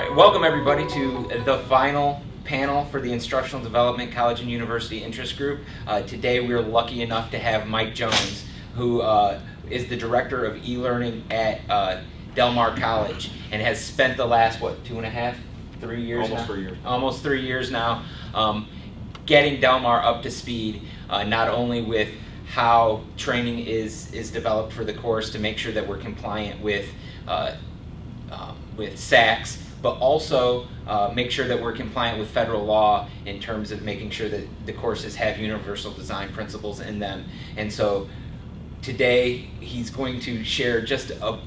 right, welcome everybody to the final panel for the Instructional Development College and University Interest Group. Today we're lucky enough to have Mike Jones, who is the Director of E-Learning at Del Mar College and has spent the last, 2.5, 3 years Almost now? 3 years. Almost 3 years now, getting Del Mar up to speed, not only with how training is developed for the course to make sure that we're compliant with SACs, but also make sure that we're compliant with federal law in terms of making sure that the courses have universal design principles in them. And so today he's going to share just a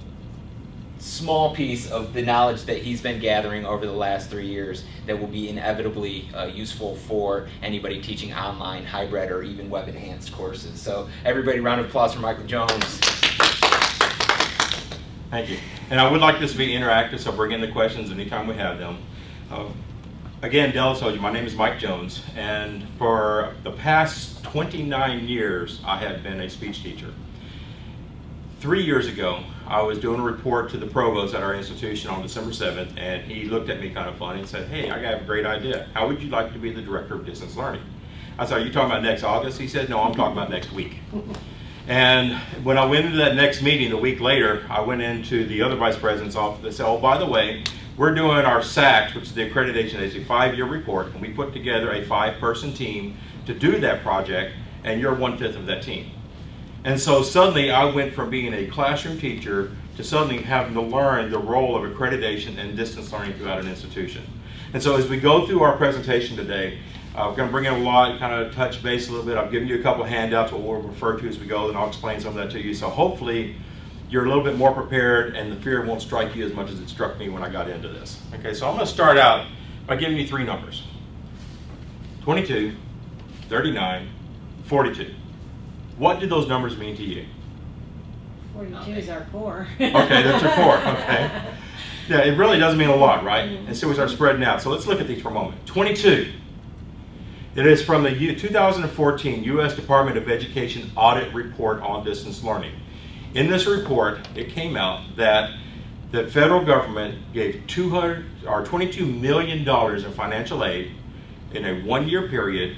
small piece of the knowledge that he's been gathering over the last 3 years that will be inevitably useful for anybody teaching online, hybrid, or even web-enhanced courses. So everybody, round of applause for Michael Jones. Thank you. And I would like this to be interactive, so bring in the questions anytime we have them. Again, Del told you, my name is Mike Jones, and for the past 29 years, I have been a speech teacher. 3 years ago, I was doing a report to the provost at our institution on December 7th, and he looked at me kind of funny and said, "Hey, I have a great idea. How would you like to be the director of distance learning?" I said, "Are you talking about next August?" He said, "No, I'm talking about next week." And when I went into that next meeting a week later, I went into the other vice president's office and said, "Oh, by the way, we're doing our SACT, which is the accreditation agency 5-year report, and we put together a 5-person team to do that project, and you're 1/5 of that team." And so suddenly I went from being a classroom teacher to suddenly having to learn the role of accreditation and distance learning throughout an institution. And so as we go through our presentation today, we're going to bring in a lot, kind of touch base a little bit. I've given you a couple of handouts, what we'll refer to as we go, and I'll explain some of that to you. So hopefully you're a little bit more prepared and the fear won't strike you as much as it struck me when I got into this. Okay, so I'm going to start out by giving you 3 numbers. 22, 39, 42. What do those numbers mean to you? 42 is our core. Okay, that's your core, okay. Yeah, it really does mean a lot, right? And so we start spreading out. So let's look at these for a moment. 22. It is from the 2014 U.S. Department of Education Audit Report on Distance Learning. In this report, it came out that the federal government gave $22 million in financial aid in a 1-year period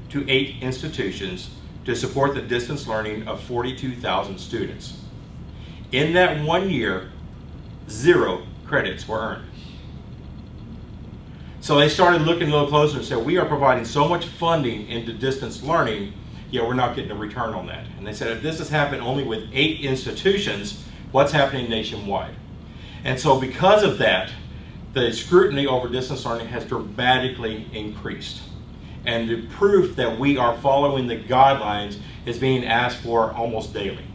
to 8 institutions to support the distance learning of 42,000 students. In that 1 year, 0 credits were earned. So they started looking a little closer and said, we are providing so much funding into distance learning, yet we're not getting a return on that. And they said, if this has happened only with 8 institutions, what's happening nationwide? And so because of that, the scrutiny over distance learning has dramatically increased. And the proof that we are following the guidelines is being asked for almost daily.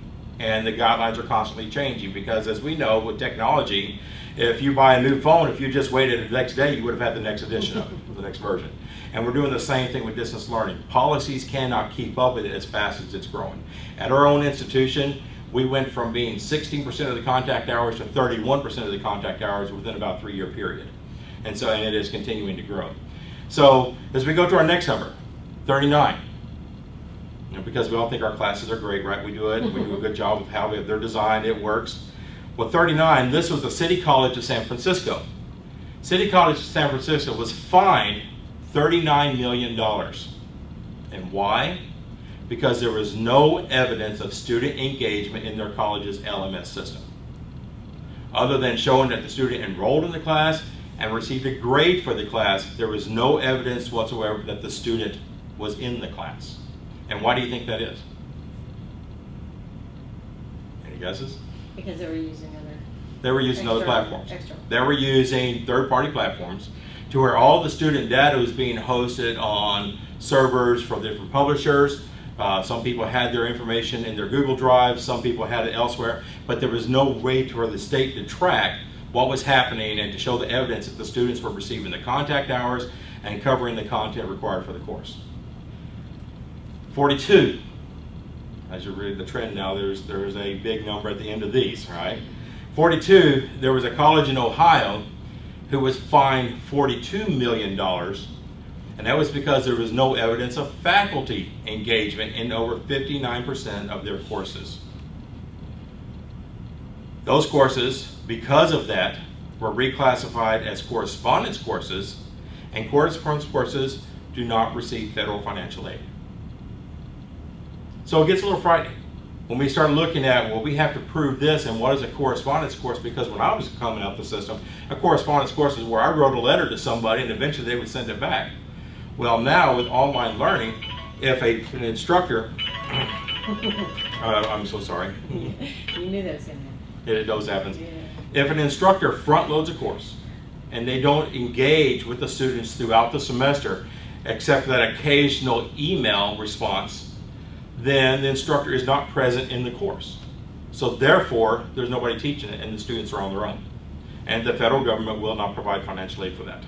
And the guidelines are constantly changing because, as we know with technology, if you buy a new phone, if you just waited the next day, you would have had the next edition of it, the next version. And we're doing the same thing with distance learning. Policies cannot keep up with it as fast as it's growing. At our own institution, we went from being 16% of the contact hours to 31% of the contact hours within about a 3-year period. And it is continuing to grow. So as we go to our next number, 39, because we all think our classes are great, right? We do it, we do a good job of how they're designed, it works. Well, 39, this was the City College of San Francisco. City College of San Francisco was fined $39 million. And why? Because there was no evidence of student engagement in their college's LMS system. Other than showing that the student enrolled in the class and received a grade for the class, there was no evidence whatsoever that the student was in the class. And why do you think that is? Any guesses? Because they were using other. They were using other platforms. Extra. They were using third-party platforms to where all the student data was being hosted on servers from different publishers. Some people had their information in their Google Drive, some people had it elsewhere, but there was no way for the state to track what was happening and to show the evidence that the students were receiving the contact hours and covering the content required for the course. 42. As you read the trend now, there's a big number at the end of these, right? 42, there was a college in Ohio who was fined $42 million, and that was because there was no evidence of faculty engagement in over 59% of their courses. Those courses, because of that, were reclassified as correspondence courses, and correspondence courses do not receive federal financial aid. So it gets a little frightening when we start looking at, well, we have to prove this, and what is a correspondence course? Because when I was coming up the system, a correspondence course is where I wrote a letter to somebody and eventually they would send it back. Well, now with online learning, if an instructor, I'm so sorry. You knew that was going to happen. It does happen. Yeah. If an instructor front loads a course and they don't engage with the students throughout the semester, except for that occasional email response, then the instructor is not present in the course. So therefore, there's nobody teaching it and the students are on their own. And the federal government will not provide financial aid for that.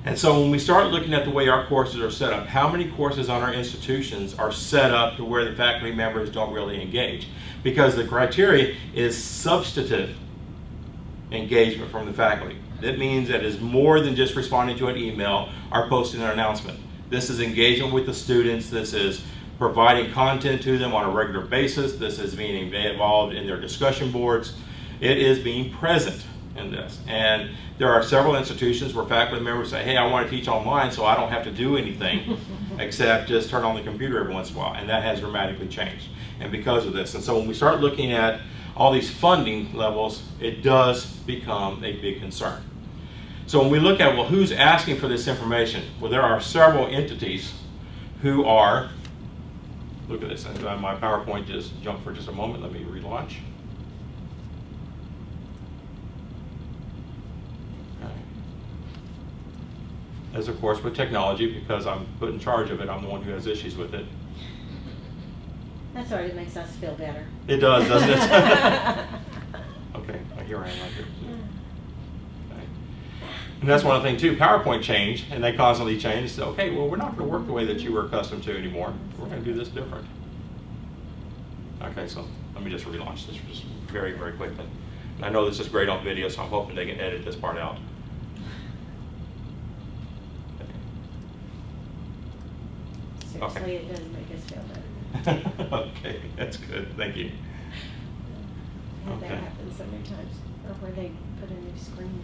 And so when we start looking at the way our courses are set up, how many courses on our institutions are set up to where the faculty members don't really engage? Because the criteria is substantive engagement from the faculty. That means that it's more than just responding to an email or posting an announcement. This is engagement with the students. This is providing content to them on a regular basis. This is being involved in their discussion boards. It is being present in this. And there are several institutions where faculty members say, hey, I want to teach online so I don't have to do anything except just turn on the computer every once in a while. And that has dramatically changed. And because of this. And so when we start looking at all these funding levels, it does become a big concern. So when we look at, well, who's asking for this information? Well, there are several entities who are, look at this, and my PowerPoint just jumped for just a moment. Let me relaunch. Okay. As of course with technology, because I'm put in charge of it, I'm the one who has issues with it. That's all right, it makes us feel better. It does, doesn't it? Okay, here I am right here. Okay. And that's one of the things too, PowerPoint changed, and they constantly change. So, okay, well, we're not going to work the way that you were accustomed to anymore. We're going to do this different. Okay, so let me just relaunch this just very, very quickly. And I know this is great on video, so I'm hoping they can edit this part out. Seriously, Okay. it does make us feel better. Okay, that's good. Thank you. I've had Okay. that happen so many times, or where they put a new screen in.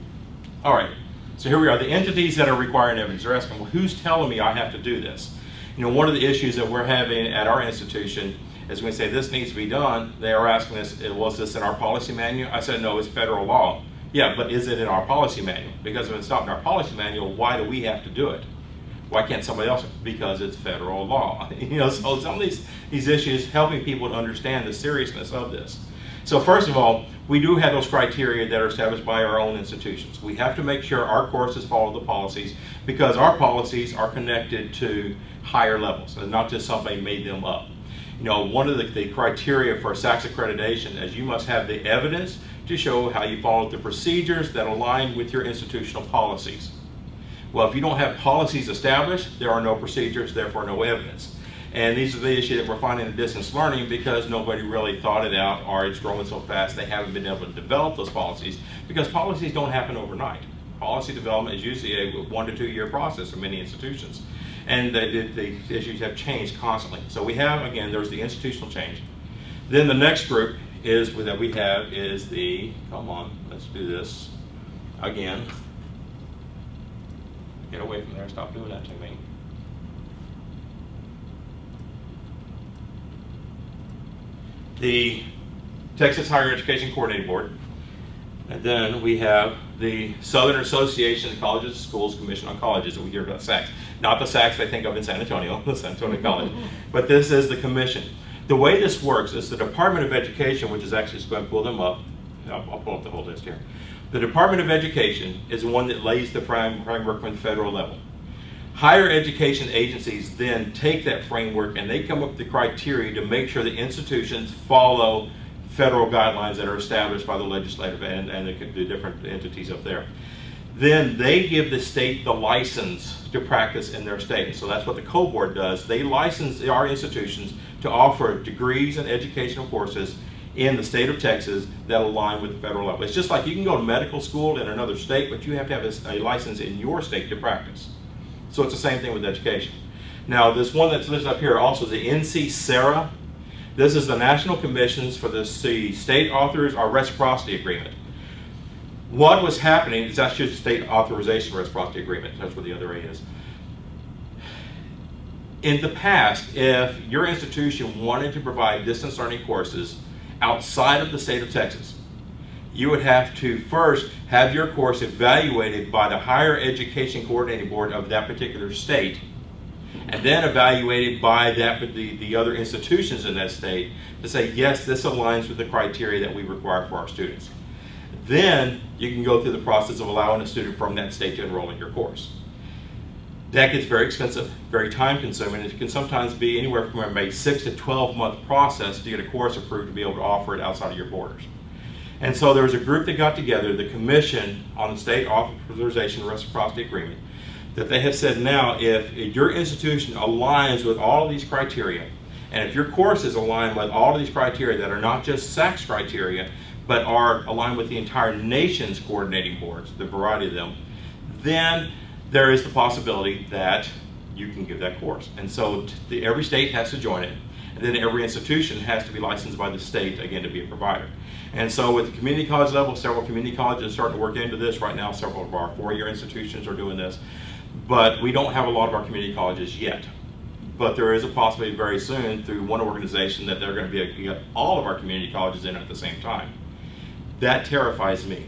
All right, so here we are. The entities that are requiring evidence. They're asking, well, who's telling me I have to do this? You know, one of the issues that we're having at our institution is when we say this needs to be done, they are asking us, was this in our policy manual? I said, no, it's federal law. Yeah, but is it in our policy manual? Because if it's not in our policy manual, why do we have to do it? Why can't somebody else? Because it's federal law. You know, so some of these issues, helping people to understand the seriousness of this. So first of all, we do have those criteria that are established by our own institutions. We have to make sure our courses follow the policies because our policies are connected to higher levels and not just somebody made them up. You know, one of the criteria for SACS accreditation is you must have the evidence to show how you followed the procedures that align with your institutional policies. Well, if you don't have policies established, there are no procedures, therefore no evidence. And these are the issues that we're finding in distance learning because nobody really thought it out or it's growing so fast they haven't been able to develop those policies because policies don't happen overnight. Policy development is usually a 1 to 2 year process for many institutions. And the issues have changed constantly. So we have, again, there's the institutional change. Then the next group is that we have is the, come on, let's do this again. Get away from there, stop doing that to me. The Texas Higher Education Coordinating Board. And then we have the Southern Association of Colleges and Schools Commission on Colleges that we hear about SACS. Not the SACS they think of in San Antonio, the San Antonio College, but this is the commission. The way this works is the Department of Education, which is actually just going to pull them up. I'll pull up the whole list here. The Department of Education is the one that lays the framework on the federal level. Higher education agencies then take that framework and they come up with the criteria to make sure the institutions follow federal guidelines that are established by the legislative and the different entities up there. Then they give the state the license to practice in their state. So that's what the co-board does. They license our institutions to offer degrees and educational courses in the state of Texas that align with the federal level. It's just like you can go to medical school in another state, but you have to have a license in your state to practice. So it's the same thing with education. Now, this one that's listed up here also is the NC-SARA. This is the National Commissions for the State Authors or Reciprocity Agreement. What was happening is that's just state authorization reciprocity agreement. That's what the other A is. In the past, if your institution wanted to provide distance learning courses outside of the state of Texas, you would have to first have your course evaluated by the Higher Education Coordinating Board of that particular state, and then evaluated by the other institutions in that state to say, yes, this aligns with the criteria that we require for our students. Then you can go through the process of allowing a student from that state to enroll in your course. That gets very expensive, very time consuming, and it can sometimes be anywhere from a 6 to 12 month process to get a course approved to be able to offer it outside of your borders. And so there was a group that got together, the Commission on the State Authorization Reciprocity Agreement, that they have said now if your institution aligns with all of these criteria, and if your courses align with all of these criteria that are not just SACS criteria, but are aligned with the entire nation's coordinating boards, the variety of them, then there is the possibility that you can give that course. And so every state has to join it, and then every institution has to be licensed by the state, again, to be a provider. And so with the community college level, several community colleges are starting to work into this right now. Several of our four-year institutions are doing this, but we don't have a lot of our community colleges yet. But there is a possibility very soon through one organization that they're going to be all of our community colleges in at the same time. That terrifies me.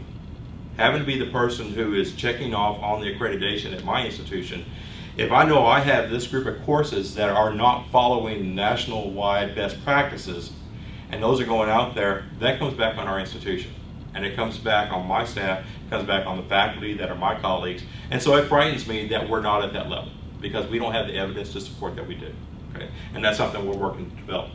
Having to be the person who is checking off on the accreditation at my institution, if I know I have this group of courses that are not following national-wide best practices, and those are going out there, that comes back on our institution. And it comes back on my staff, it comes back on the faculty that are my colleagues. And so it frightens me that we're not at that level because we don't have the evidence to support that we do. Okay? And that's something we're working to develop.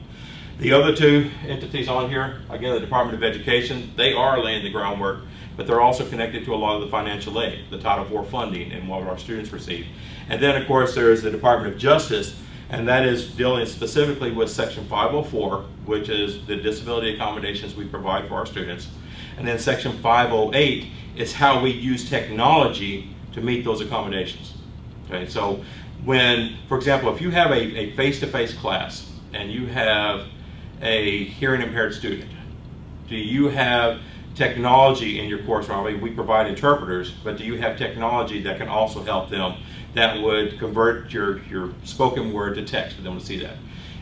The other two entities on here, again, the Department of Education, they are laying the groundwork, but they're also connected to a lot of the financial aid, the Title IV funding and what our students receive. And then, of course, there's the Department of Justice, and that is dealing specifically with Section 504, which is the disability accommodations we provide for our students. And then Section 508 is how we use technology to meet those accommodations. Okay, so when, for example, if you have a face-to-face class and you have a hearing impaired student, do you have technology in your course? I mean, we provide interpreters, but do you have technology that can also help them that would convert your spoken word to text for them to see that?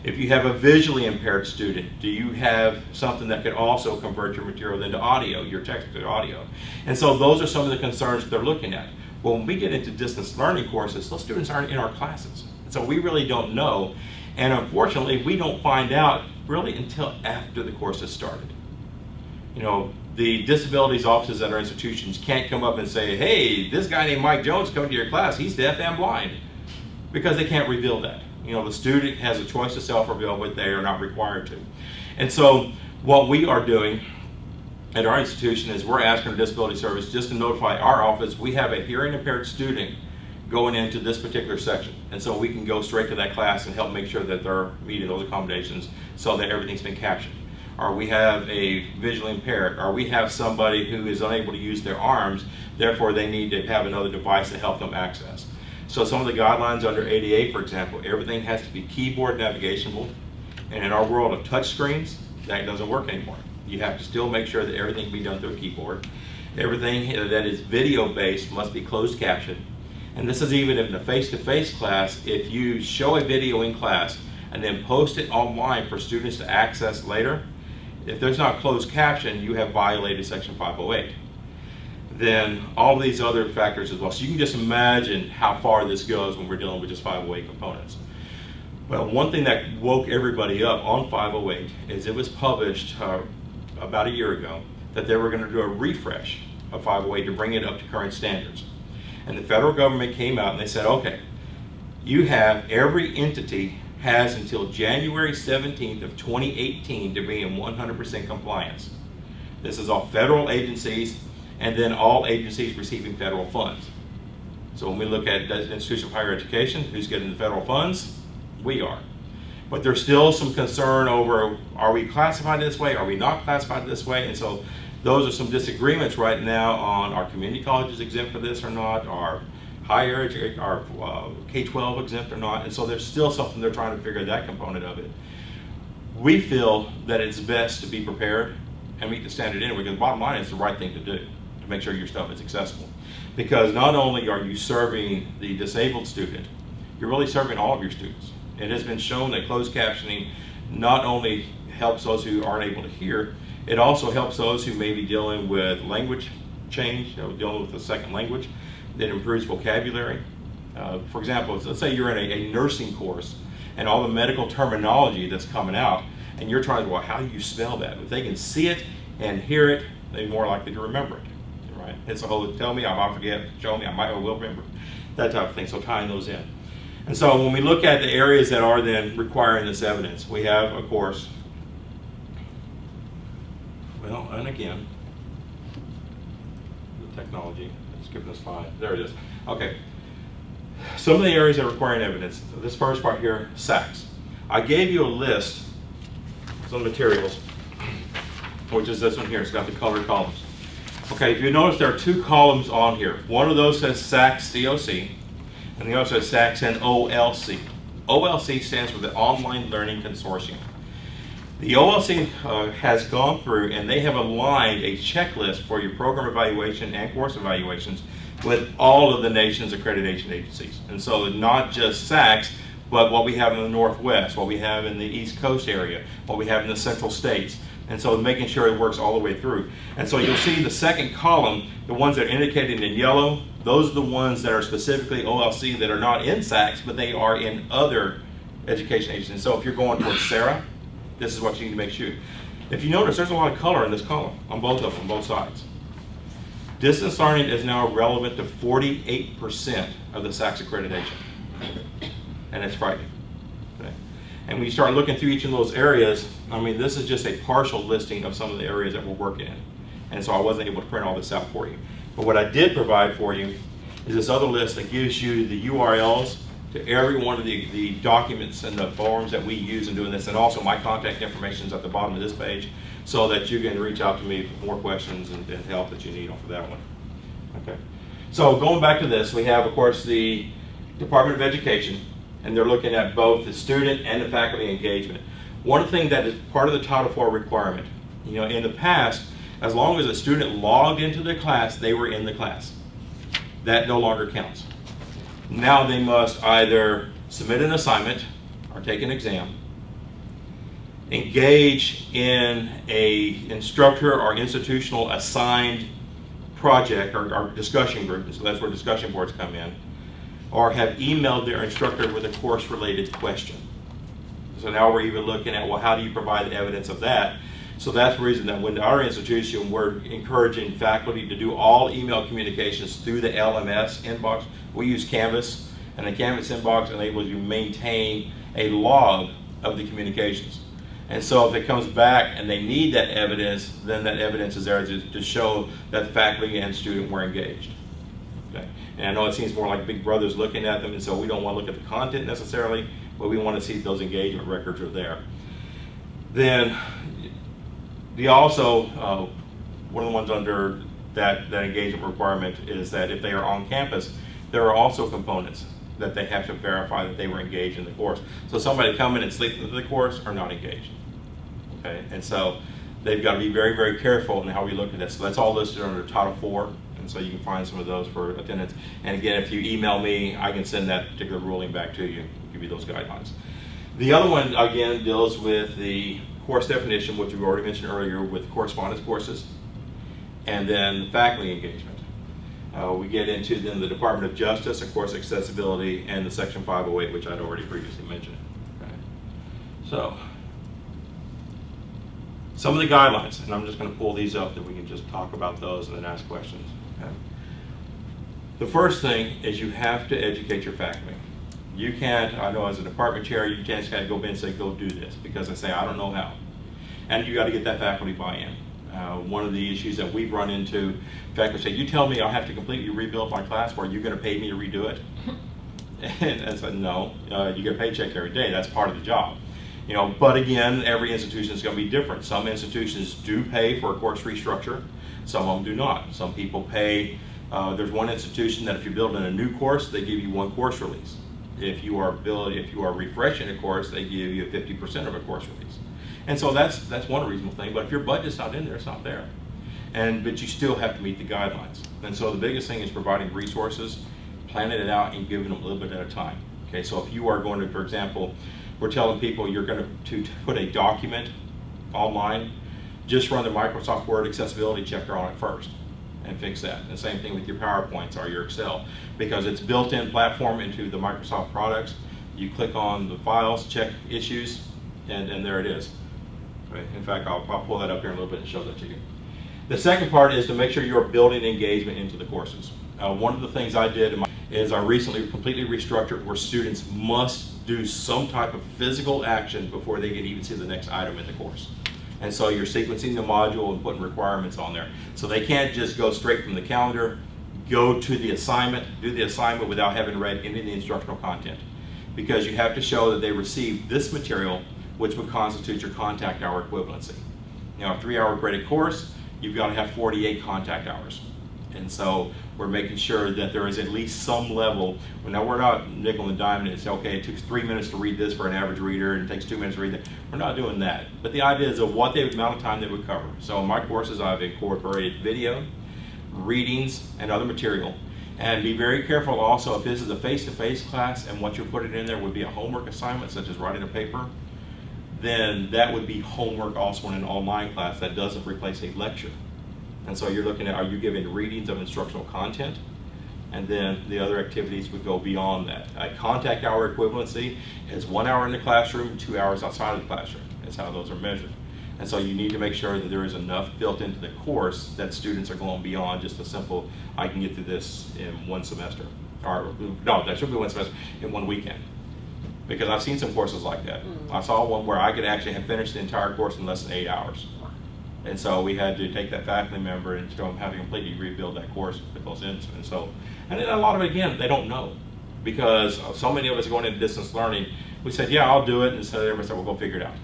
If you have a visually impaired student, do you have something that could also convert your material into audio, your text to audio? And so those are some of the concerns that they're looking at. Well, when we get into distance learning courses, those students aren't in our classes. And so we really don't know. And unfortunately, we don't find out really until after the course has started. You know, the disabilities offices at our institutions can't come up and say, hey, this guy named Mike Jones coming to your class, he's deaf and blind, because they can't reveal that. You know, the student has a choice to self-reveal, but they are not required to. And so what we are doing at our institution is we're asking the disability service just to notify our office we have a hearing impaired student going into this particular section. And so we can go straight to that class and help make sure that they're meeting those accommodations so that everything's been captioned. Or we have a visually impaired, or we have somebody who is unable to use their arms, therefore they need to have another device to help them access. So some of the guidelines under ADA, for example, everything has to be keyboard navigationable. And in our world of touch screens, that doesn't work anymore. You have to still make sure that everything can be done through a keyboard. Everything that is video-based must be closed captioned. And this is even in the face-to-face class. If you show a video in class and then post it online for students to access later, if there's not closed caption, you have violated Section 508. Then all of these other factors as well. So you can just imagine how far this goes when we're dealing with just 508 components. Well, one thing that woke everybody up on 508 is it was published about a year ago that they were going to do a refresh of 508 to bring it up to current standards. And the federal government came out and they said, okay, you have every entity has until January 17th of 2018 to be in 100% compliance. This is all federal agencies and then all agencies receiving federal funds. So when we look at the institution of higher education, who's getting the federal funds? We are. But there's still some concern over, are we classified this way? Are we not classified this way? And so those are some disagreements right now on our community colleges exempt for this or not, our higher education, our K-12 exempt or not. And so there's still something they're trying to figure that component of it. We feel that it's best to be prepared and meet the standard anyway, because the bottom line is the right thing to do, to to make sure your stuff is accessible. Because not only are you serving the disabled student, you're really serving all of your students. It has been shown that closed captioning not only helps those who aren't able to hear, it also helps those who may be dealing with language change, dealing with a second language. It improves vocabulary. For example, let's say you're in a nursing course and all the medical terminology that's coming out, and you're trying to, well, how do you spell that? If they can see it and hear it, they're more likely to remember it, right? It's a whole, tell me, I might forget, show me, I will remember, that type of thing, so tying those in. And so when we look at the areas that are then requiring this evidence, we have, of course, well, and again, the technology, skipping a slide, there it is. Okay, some of the areas that are requiring evidence, this first part here, SACs. I gave you a list, some materials, which is this one here, it's got the colored columns. Okay, if you notice there are two columns on here. One of those says SACs COC, and the other says SACs and OLC. OLC stands for the Online Learning Consortium. The OLC has gone through and they have aligned a checklist for your program evaluation and course evaluations with all of the nation's accreditation agencies. And so not just SACs, but what we have in the Northwest, what we have in the East Coast area, what we have in the Central States. And so making sure it works all the way through. And so you'll see the second column, the ones that are indicated in yellow, those are the ones that are specifically OLC that are not in SACs, but they are in other education agencies. So if you're going towards SARA, this is what you need to make sure. If you notice, there's a lot of color in this column on both of them, on both sides. Distance learning is now relevant to 48% of the SACs accreditation. And it's frightening. Okay? And when you start looking through each of those areas, I mean, this is just a partial listing of some of the areas that we're working in. And so I wasn't able to print all this out for you. But what I did provide for you is this other list that gives you the URLs to every one of the documents and the forms that we use in doing this, and also my contact information is at the bottom of this page, so that you can reach out to me for more questions and help that you need off of that one. Okay. So going back to this, we have, of course, the Department of Education, and they're looking at both the student and the faculty engagement. One thing that is part of the Title IV requirement, in the past, as long as a student logged into the class, they were in the class. That no longer counts. Now they must either submit an assignment or take an exam, engage in a instructor or institutional assigned project or discussion group, and so that's where discussion boards come in, or have emailed their instructor with a course-related question. So now we're even looking at, well, how do you provide evidence of that? So that's the reason that when our institution, we're encouraging faculty to do all email communications through the LMS inbox. We use Canvas, and the Canvas inbox enables you to maintain a log of the communications. And so if it comes back and they need that evidence, then that evidence is there to show that the faculty and student were engaged. Okay. And I know it seems more like Big Brother's looking at them, and so we don't want to look at the content necessarily, but we want to see if those engagement records are there. Then also, one of the ones under that engagement requirement is that if they are on campus, there are also components that they have to verify that they were engaged in the course. So somebody coming and sleeping into the course are not engaged. Okay, and so they've got to be very, very careful in how we look at this. So that's all listed under Title IV, and so you can find some of those for attendance. And again, if you email me, I can send that particular ruling back to you, give you those guidelines. The other one, again, deals with the course definition, which we already mentioned earlier, with correspondence courses, and then faculty engagement. We get into then the Department of Justice, of course, accessibility, and the Section 508, which I'd already previously mentioned. Okay. So, some of the guidelines, and I'm just going to pull these up that we can just talk about those and then ask questions. Okay. The first thing is you have to educate your faculty. You can't, I know as a department chair, you just can't go in and say, go do this, because they say, I don't know how. And you got to get that faculty buy-in. One of the issues that we've run into, faculty say, you tell me I'll have to completely rebuild my class, or are you going to pay me to redo it? And I said, no, you get a paycheck every day, that's part of the job. But again, every institution is going to be different. Some institutions do pay for a course restructure, some of them do not. Some people pay, there's one institution that if you're building a new course, they give you one course release. If you are refreshing a course, they give you 50% of a course release. And so that's one reasonable thing, but if your budget's not in there, it's not there. but you still have to meet the guidelines. And so the biggest thing is providing resources, planning it out, and giving them a little bit at a time. Okay, so if you are going to, for example, we're telling people you're going to put a document online, just run the Microsoft Word accessibility checker on it first and fix that. And the same thing with your PowerPoints or your Excel, because it's built-in platform into the Microsoft products. You click on the files, check issues, and there it is. Right. In fact, I'll pull that up here in a little bit and show that to you. The second part is to make sure you're building engagement into the courses. One of the things I did is I recently completely restructured where students must do some type of physical action before they can even see the next item in the course. And so you're sequencing the module and putting requirements on there. So they can't just go straight from the calendar, go to the assignment, do the assignment without having read any of the instructional content. Because you have to show that they received this material, which would constitute your contact hour equivalency. Now, a 3-hour graded course, you've got to have 48 contact hours. And so we're making sure that there is at least some level. Now, we're not nickel and diming it. It's okay, it took 3 minutes to read this for an average reader and it takes 2 minutes to read that. We're not doing that. But the idea is of what the amount of time they would cover. So in my courses, I've incorporated video, readings, and other material. And be very careful also if this is a face-to-face class and what you're putting in there would be a homework assignment, such as writing a paper, then that would be homework also in an online class. That doesn't replace a lecture. And so you're looking at, are you giving readings of instructional content? And then the other activities would go beyond that. A contact hour equivalency is 1 hour in the classroom, 2 hours outside of the classroom. That's how those are measured. And so you need to make sure that there is enough built into the course that students are going beyond just a simple, I can get through this in 1 semester. Or, no, that should be 1 semester, in 1 weekend. Because I've seen some courses like that. I saw one where I could actually have finished the entire course in less than 8 hours. And so we had to take that faculty member and show them how to completely rebuild that course with those instruments. And then a lot of it, again, they don't know. Because so many of us are going into distance learning, we said, yeah, I'll do it. And so everybody said, we'll go figure it out.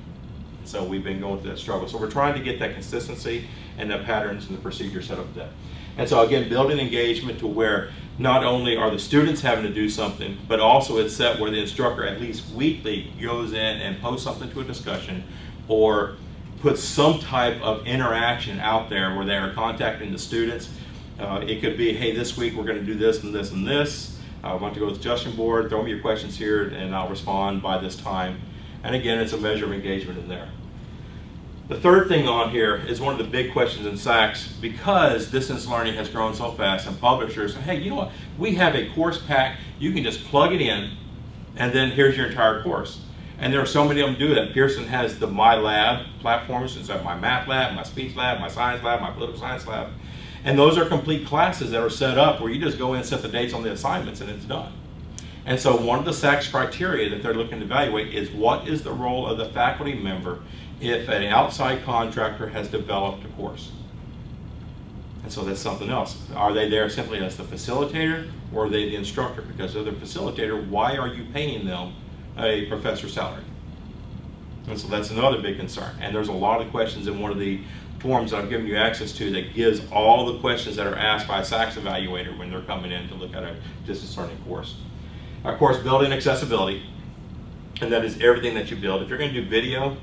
So we've been going through that struggle. So we're trying to get that consistency and the patterns and the procedure set up there. And so again, building engagement to where not only are the students having to do something, but also it's set where the instructor at least weekly goes in and posts something to a discussion or puts some type of interaction out there where they are contacting the students. It could be, hey, this week we're going to do this and this and this. I want to go to the suggestion board, throw me your questions here and I'll respond by this time. And again, it's a measure of engagement in there. The third thing on here is one of the big questions in SACS, because distance learning has grown so fast and publishers say, hey, you know what, we have a course pack, you can just plug it in and then here's your entire course. And there are so many of them do that. Pearson has the My Lab platforms, so my math lab, my speech lab, my science lab, my political science lab. And those are complete classes that are set up where you just go in and set the dates on the assignments and it's done. And so one of the SACS criteria that they're looking to evaluate is what is the role of the faculty member if an outside contractor has developed a course. And so that's something else. Are they there simply as the facilitator or are they the instructor? Because if they're the facilitator, why are you paying them a professor's salary? And so that's another big concern. And there's a lot of questions in one of the forms that I've given you access to that gives all the questions that are asked by a SACS evaluator when they're coming in to look at a distance learning course. Of course, building accessibility, and that is everything that you build. If you're going to do video,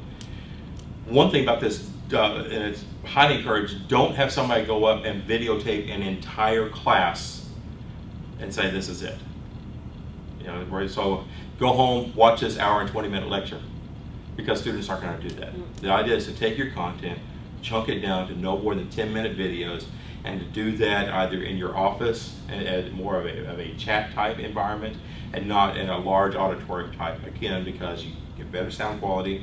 one thing about this, and it's highly encouraged, don't have somebody go up and videotape an entire class and say this is it. You know, so go home, watch this hour and 20-minute lecture, because students aren't going to do that. The idea is to take your content, chunk it down to no more than 10-minute videos, and to do that either in your office at more of a chat type environment and not in a large auditorium type, again, because you get better sound quality,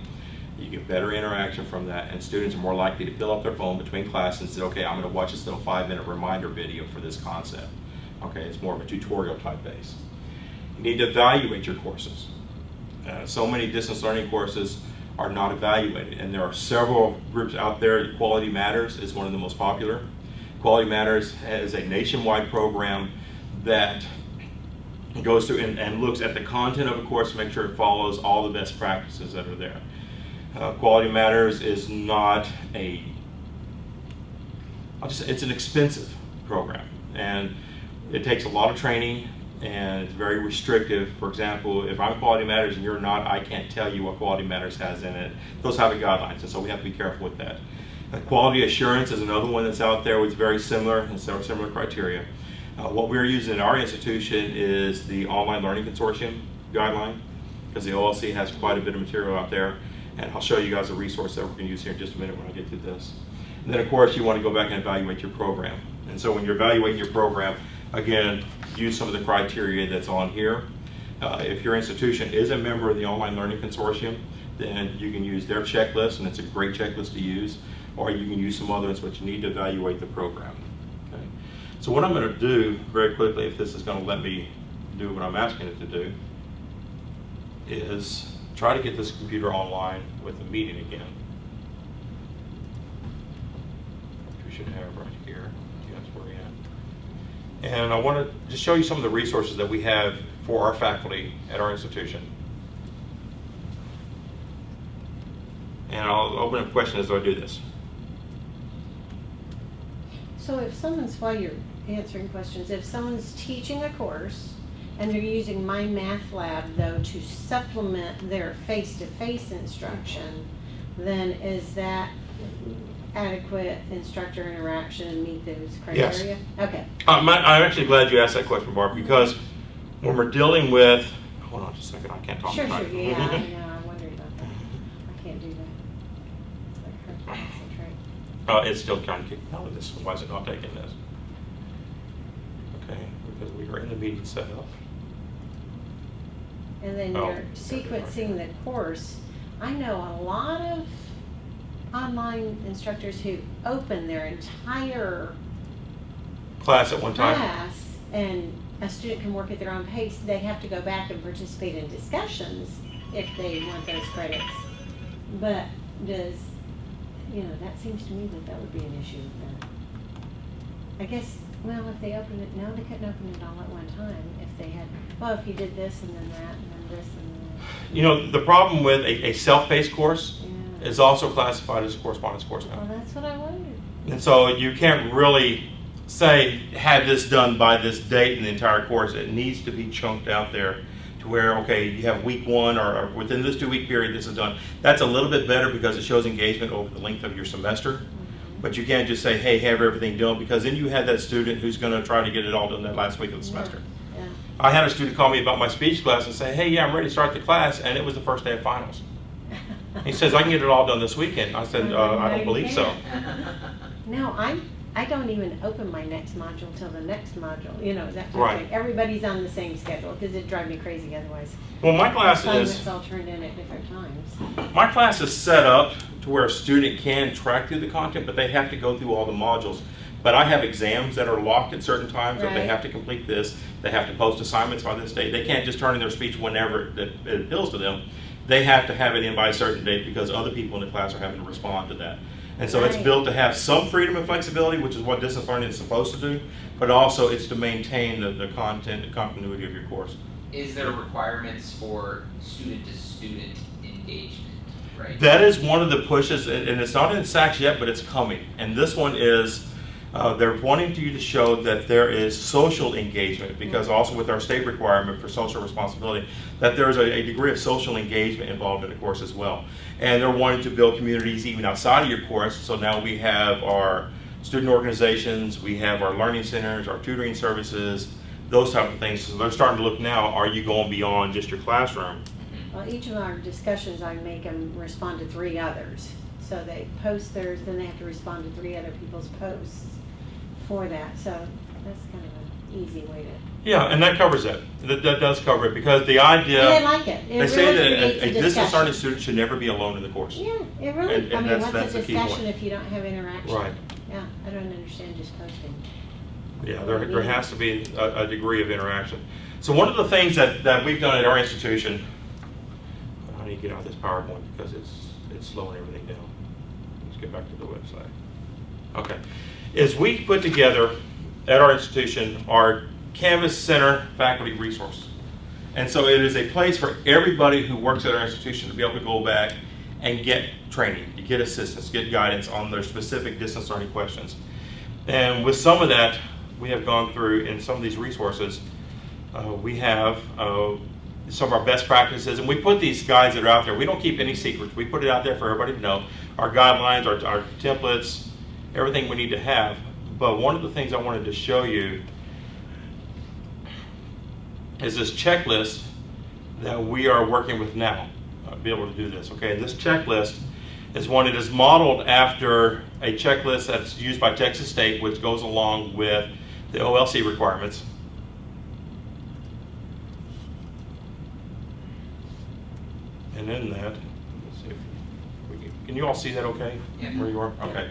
you get better interaction from that, and students are more likely to fill up their phone between classes and say, okay, I'm going to watch this little 5-minute reminder video for this concept. Okay, it's more of a tutorial type base. You need to evaluate your courses. So many distance learning courses are not evaluated, and there are several groups out there. Quality Matters is one of the most popular. Quality Matters is a nationwide program that goes through and looks at the content of a course to make sure it follows all the best practices that are there. Quality Matters is not it's an expensive program, and it takes a lot of training, and it's very restrictive. For example, if I'm Quality Matters and you're not, I can't tell you what Quality Matters has in it. Those have the guidelines, and so we have to be careful with that. Quality assurance is another one that's out there with very similar and similar criteria. What we're using in our institution is the Online Learning Consortium guideline, because the OLC has quite a bit of material out there, and I'll show you guys a resource that we're going to use here in just a minute when I get to this. And then of course you want to go back and evaluate your program. And so when you're evaluating your program, again, use some of the criteria that's on here. If your institution is a member of the Online Learning Consortium, then you can use their checklist, and it's a great checklist to use, or you can use some others, but you need to evaluate the program. Okay? So what I'm going to do very quickly, if this is going to let me do what I'm asking it to do, is try to get this computer online with the meeting again. We should have right here. That's where we're at. And I want to just show you some of the resources that we have for our faculty at our institution. And I'll open up questions as I do this. So if someone's, while you're answering questions, if someone's teaching a course and they're using My Math Lab though to supplement their face-to-face instruction, then is that adequate instructor interaction and meet those criteria? Yes. Okay. I'm actually glad you asked that question, Barb, because when we're dealing with, hold on just a second, I can't talk Sure, about it. yeah, I know, I wondered about that. I can't do that. That's right. It's still kind of kicking out of this. Why is it not taking this? Okay, because we are in the meeting setup. And then Oh, you're sequencing the course. I know a lot of online instructors who open their entire Class at one time? class and a student can work at their own pace. They have to go back and participate in discussions if they want those credits. But does, that seems to me that that would be an issue with that. I guess, well, if they open it, no, they couldn't open it all at one time. If they had, well, if you did this and then that and then this and then that. The problem with a self-paced course Yeah. is also classified as a correspondence course now. Well, that's what I wondered. And so you can't really say, have this done by this date in the entire course. It needs to be chunked out there to where, okay, you have week one or within this 2 week period, this is done. That's a little bit better because it shows engagement over the length of your semester. But you can't just say, hey, have everything done, because then you have that student who's going to try to get it all done that last week of the semester. Yeah. I had a student call me about my speech class and say, hey, yeah, I'm ready to start the class, and it was the first day of finals. He says, I can get it all done this weekend. I said, I don't believe so. No, I don't even open my next module till the next module. That kind of Right. thing. Everybody's on the same schedule because it'd drive me crazy otherwise. Well, my class Assignments all turned in at different times. is set up to where a student can track through the content, but they have to go through all the modules. But I have exams that are locked at certain times that they Right. have to complete this. They have to post assignments by this date. They can't just turn in their speech whenever it appeals to them. They have to have it in by a certain date because other people in the class are having to respond to that. And so it's Right. built to have some freedom and flexibility, which is what distance learning is supposed to do, but also it's to maintain the content, the continuity of your course. Is there requirements for student-to-student engagement, right? That is one of the pushes, and it's not in SACS yet, but it's coming. And this one is, they're wanting you to show that there is social engagement, because also with our state requirement for social responsibility, that there's a degree of social engagement involved in the course as well. And they're wanting to build communities even outside of your course. So now we have our student organizations, we have our learning centers, our tutoring services, those type of things. So they're starting to look now, are you going beyond just your classroom? Well, each of our discussions, I make them respond to 3 others. So they post theirs, then they have to respond to 3 other people's posts for that. So that's kind of an easy way to. Yeah, and that covers it. That does cover it, because the idea. And I like it. It They say really that creates a distance discussion. learning student should never be alone in the course. Yeah, it really, And I mean, that's what's the a key discussion point. if you don't have interaction? Right. Yeah, I don't understand just posting. Yeah, there has to be a degree of interaction. So one of the things that we've done at our institution, I need to get out of this PowerPoint because it's slowing everything down. Let's get back to the website. Okay, is we put together at our institution our Canvas Center faculty resource. And so it is a place for everybody who works at our institution to be able to go back and get training, to get assistance, get guidance on their specific distance learning questions. And with some of that, we have gone through in some of these resources, we have some of our best practices, and we put these guides that are out there. We don't keep any secrets. We put it out there for everybody to know. our guidelines, our templates, everything we need to have. But one of the things I wanted to show you is this checklist that we are working with now. I'll be able to do this, okay? This checklist is one that is modeled after a checklist that's used by Texas State, which goes along with the OLC requirements. And in that, let's see if can you all see that okay? Yeah. Where you are? Okay.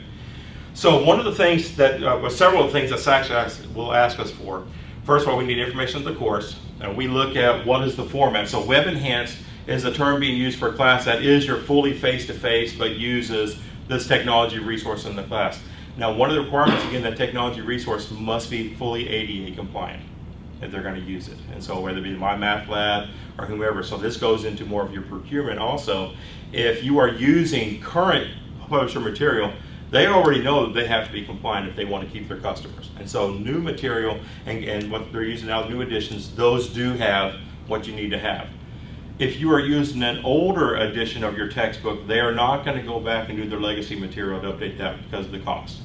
So one of the things that, several of the things that SACS will ask us for, first of all, we need information of the course, and we look at what is the format. So web enhanced is a term being used for a class that is your fully face-to-face, but uses this technology resource in the class. Now, one of the requirements, again, that technology resource must be fully ADA compliant if they're going to use it. And so whether it be My Math Lab or whomever, so this goes into more of your procurement also. If you are using current publisher material, they already know that they have to be compliant if they want to keep their customers. And so new material and what they're using now, new editions, those do have what you need to have. If you are using an older edition of your textbook, they are not going to go back and do their legacy material to update that because of the cost.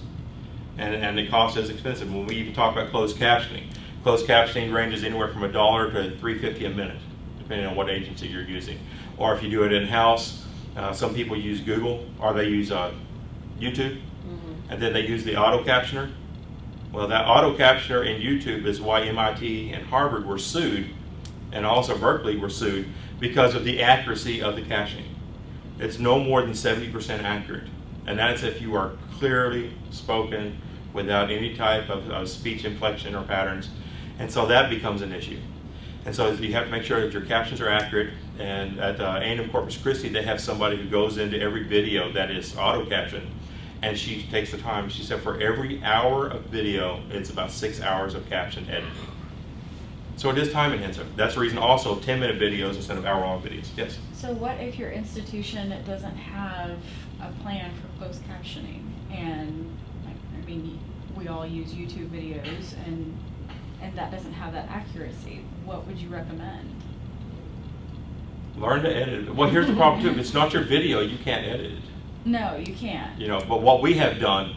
And the cost is expensive. When we even talk about closed captioning ranges anywhere from $1 to $3.50 a minute, depending on what agency you're using. Or if you do it in-house, some people use Google, or they use YouTube, and then they use the auto captioner. Well, that auto captioner in YouTube is why MIT and Harvard were sued, and also Berkeley were sued, because of the accuracy of the captioning. It's no more than 70% accurate, and that's if you are clearly spoken without any type of speech inflection or patterns, and so that becomes an issue. And so you have to make sure that your captions are accurate, and at A&M Corpus Christi, they have somebody who goes into every video that is auto captioned, and she takes the time. She said for every hour of video, it's about 6 hours of caption editing. So it is time intensive. That's the reason also 10-minute videos instead of hour-long videos. Yes? So what if your institution doesn't have a plan for closed captioning? And I mean, we all use YouTube videos, and that doesn't have that accuracy. What would you recommend? Learn to edit it. Well, here's the problem too. If it's not your video, you can't edit it. No, you can't. You know, but what we have done,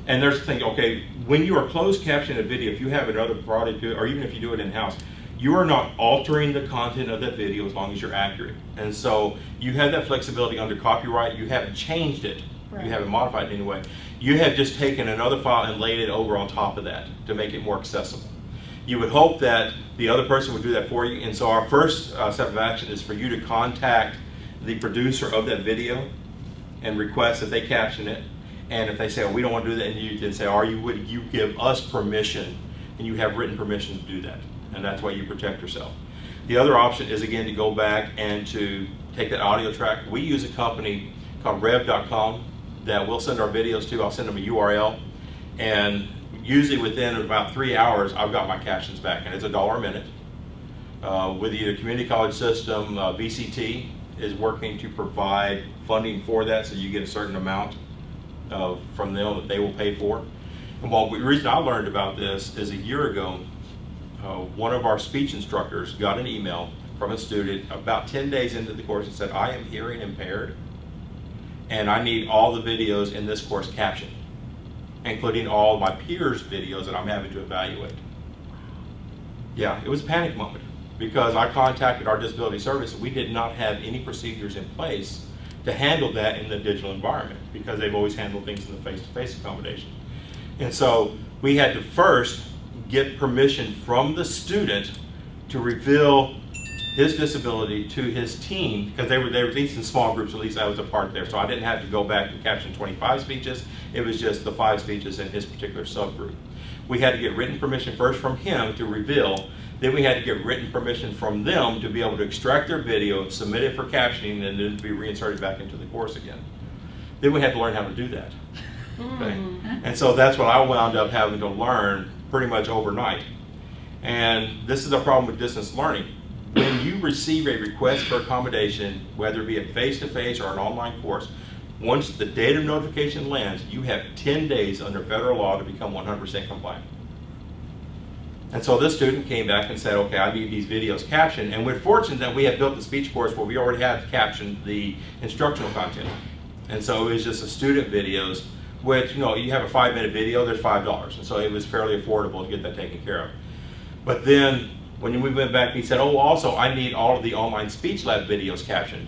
and there's the thing, okay, when you are closed captioning a video, if you have another product, or even if you do it in-house, you are not altering the content of that video as long as you're accurate. And so you have that flexibility under copyright. You haven't changed it. Right. You haven't modified it in any way. You have just taken another file and laid it over on top of that to make it more accessible. You would hope that the other person would do that for you. And so our first step of action is for you to contact the producer of that video and request that they caption it. And if they say, oh, we don't want to do that, and you can say, would you give us permission? And you have written permission to do that. And that's why you protect yourself. The other option is, again, to go back and to take that audio track. We use a company called rev.com that we'll send our videos to. I'll send them a URL. And usually within about 3 hours, I've got my captions back. And it's $1 a minute. With either community college system, VCT is working to provide funding for that, so you get a certain amount from them that they will pay for. And the reason I learned about this is a year ago, one of our speech instructors got an email from a student about 10 days into the course and said, I am hearing impaired, and I need all the videos in this course captioned, including all my peers' videos that I'm having to evaluate. Yeah, it was a panic moment, because I contacted our disability service, and we did not have any procedures in place to handle that in the digital environment, because they've always handled things in the face-to-face accommodation. And so we had to first get permission from the student to reveal his disability to his team, because they were at least in small groups, at least I was a part there. So I didn't have to go back and caption 25 speeches. It was just the 5 speeches in his particular subgroup. We had to get written permission first from him to reveal. Then we had to get written permission from them to be able to extract their video, submit it for captioning, and then be reinserted back into the course again. Then we had to learn how to do that. Okay? And so that's what I wound up having to learn pretty much overnight. And this is a problem with distance learning. When you receive a request for accommodation, whether it be a face-to-face or an online course, once the date of notification lands, you have 10 days under federal law to become 100% compliant. And so this student came back and said, okay, I need these videos captioned. And we're fortunate that we have built the speech course where we already have captioned the instructional content. And so it was just the student videos, which, you know, you have a 5-minute video, there's $5. And so it was fairly affordable to get that taken care of. But then when we went back, he said, oh, also I need all of the online speech lab videos captioned.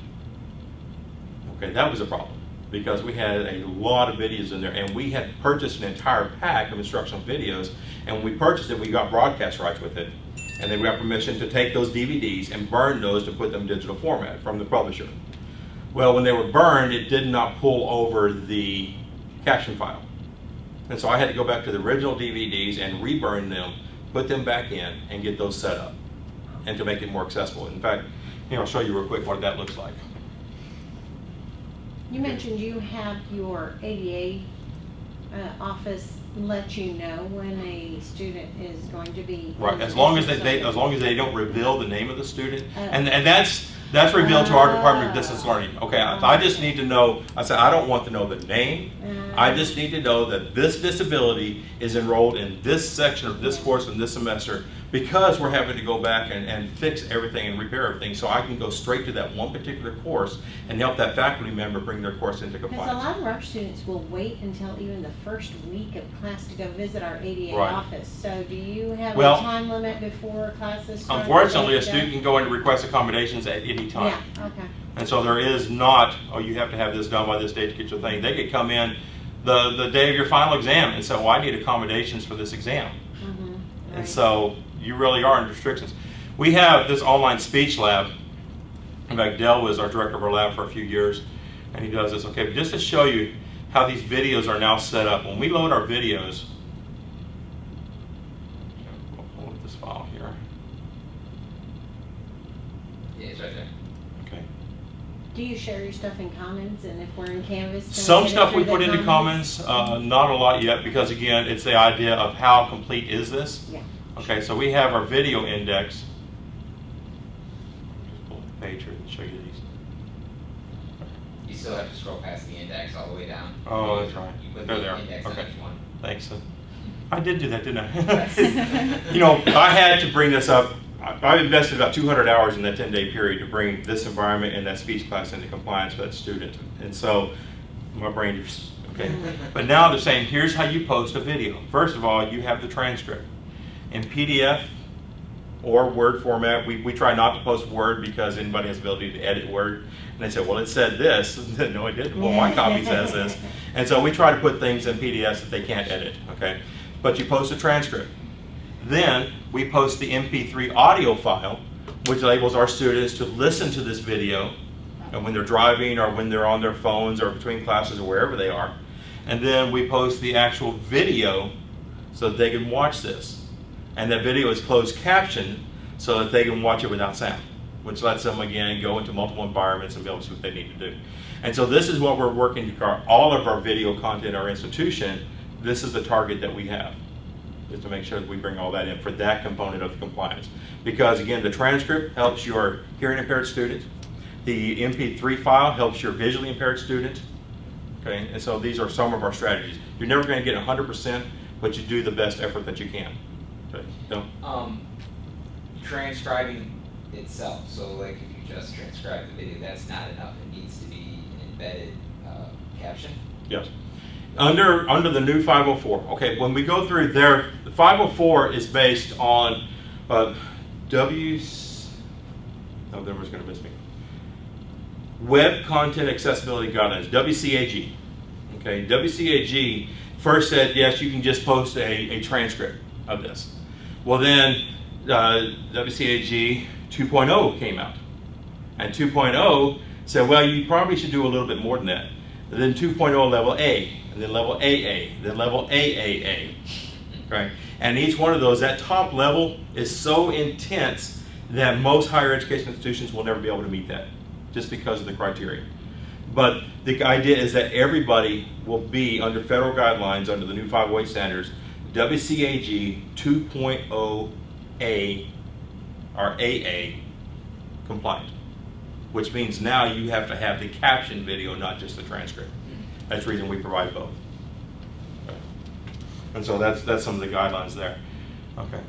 Okay, that was a problem because we had a lot of videos in there, and we had purchased an entire pack of instructional videos, and when we purchased it, we got broadcast rights with it. And then we got permission to take those DVDs and burn those to put them in digital format from the publisher. Well, when they were burned, it did not pull over the caption file. And so I had to go back to the original DVDs and reburn them, put them back in, and get those set up, and to make it more accessible. In fact, here, I'll show you real quick what that looks like. You mentioned you have your ADA office let you know when a student is going to be. Right, as long as they don't reveal the name of the student, and that's revealed to our Department of Distance Learning. Okay, I just need to know. I said I don't want to know the name. I just need to know that this disability is enrolled in this section of this course in this semester, because we're having to go back and fix everything and repair everything, so I can go straight to that one particular course and help that faculty member bring their course into Because compliance. a lot of our students will wait until even the first week of class to go visit our ADA Right. office. So do you have Well, a time limit before classes start? Unfortunately, a student can go in and request accommodations at any time. Yeah, okay. And so there is not, oh, you have to have this done by this date to get your thing. They could come in the day of your final exam and say, well, I need accommodations for this exam. Mm-hmm. And Right. so you really are under restrictions. We have this online speech lab. In fact, Dell was our director of our lab for a few years, and he does this. Okay, but just to show you how these videos are now set up. When we load our videos, we'll pull up this file here. Yeah, it's right there. Okay. Do you share your stuff in Commons, and if we're in Canvas? can Some get it stuff we through put the into Commons, not a lot yet, because again, it's the idea of how complete is this. Yeah. Okay, so we have our video index. Just pull up the page here and show you these. You still have to scroll past the index all the way down. Oh, that's right. You put There the they are. index on Okay. each one. Thanks. I did do that, didn't I? You know, I had to bring this up. I invested about 200 hours in that 10-day period to bring this environment and that speech class into compliance with that student. And so my brain just, okay. But now they're saying, here's how you post a video. First of all, you have the transcript. In PDF or Word format, we try not to post Word because anybody has the ability to edit Word. And they said, well, it said this. No, it didn't. Well, my copy says this. And so we try to put things in PDFs that they can't edit, okay? But you post a transcript. Then we post the MP3 audio file, which enables our students to listen to this video when they're driving or when they're on their phones or between classes or wherever they are. And then we post the actual video so that they can watch this. And that video is closed captioned so that they can watch it without sound, which lets them, again, go into multiple environments and be able to see what they need to do. And so this is what we're working to cover. All of our video content in our institution, this is the target that we have, is to make sure that we bring all that in for that component of the compliance. Because, again, the transcript helps your hearing impaired student. The MP3 file helps your visually impaired student. Okay, and so these are some of our strategies. You're never going to get 100%, but you do the best effort that you can. Okay, so. Transcribing itself. So, like, if you just transcribe the video, that's not enough. It needs to be an embedded caption. Yes. Under the new 504, okay, when we go through there, the 504 is based on no, the number's going to miss me. Web Content Accessibility Guidelines, WCAG. Okay, WCAG first said, yes, you can just post a transcript of this. Well, then WCAG 2.0 came out. And 2.0 said, well, you probably should do a little bit more than that. And then 2.0 level A, and then level AA, then level AAA. Okay? And each one of those, that top level is so intense that most higher education institutions will never be able to meet that, just because of the criteria. But the idea is that everybody will be under federal guidelines, under the new 508 standards, WCAG 2.0A or AA compliant, which means now you have to have the caption video, not just the transcript. That's the reason we provide both. Okay. And so that's some of the guidelines there. Okay.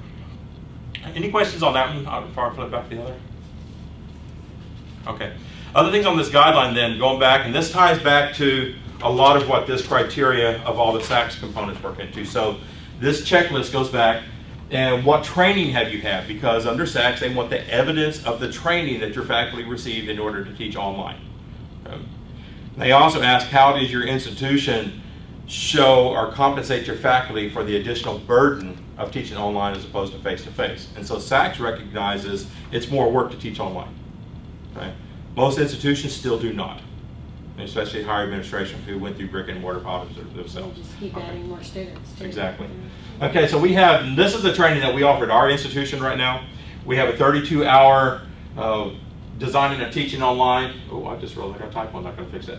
Any questions on that one before I flip back to the other? Okay. Other things on this guideline then, going back, and this ties back to a lot of what this criteria of all the SACS components work into. So this checklist goes back, and what training have you had? Because under SACS, they want the evidence of the training that your faculty received in order to teach online. They also ask, how does your institution show or compensate your faculty for the additional burden of teaching online as opposed to face-to-face? And so SACS recognizes it's more work to teach online. Okay? Most institutions still do not, especially higher administration who went through brick and mortar problems themselves. Just keep adding more students too. Exactly. Okay, so we have, this is the training that we offer at our institution right now. We have a 32-hour designing and teaching online. Oh, I just realized I got a typo, I'm not going to fix that.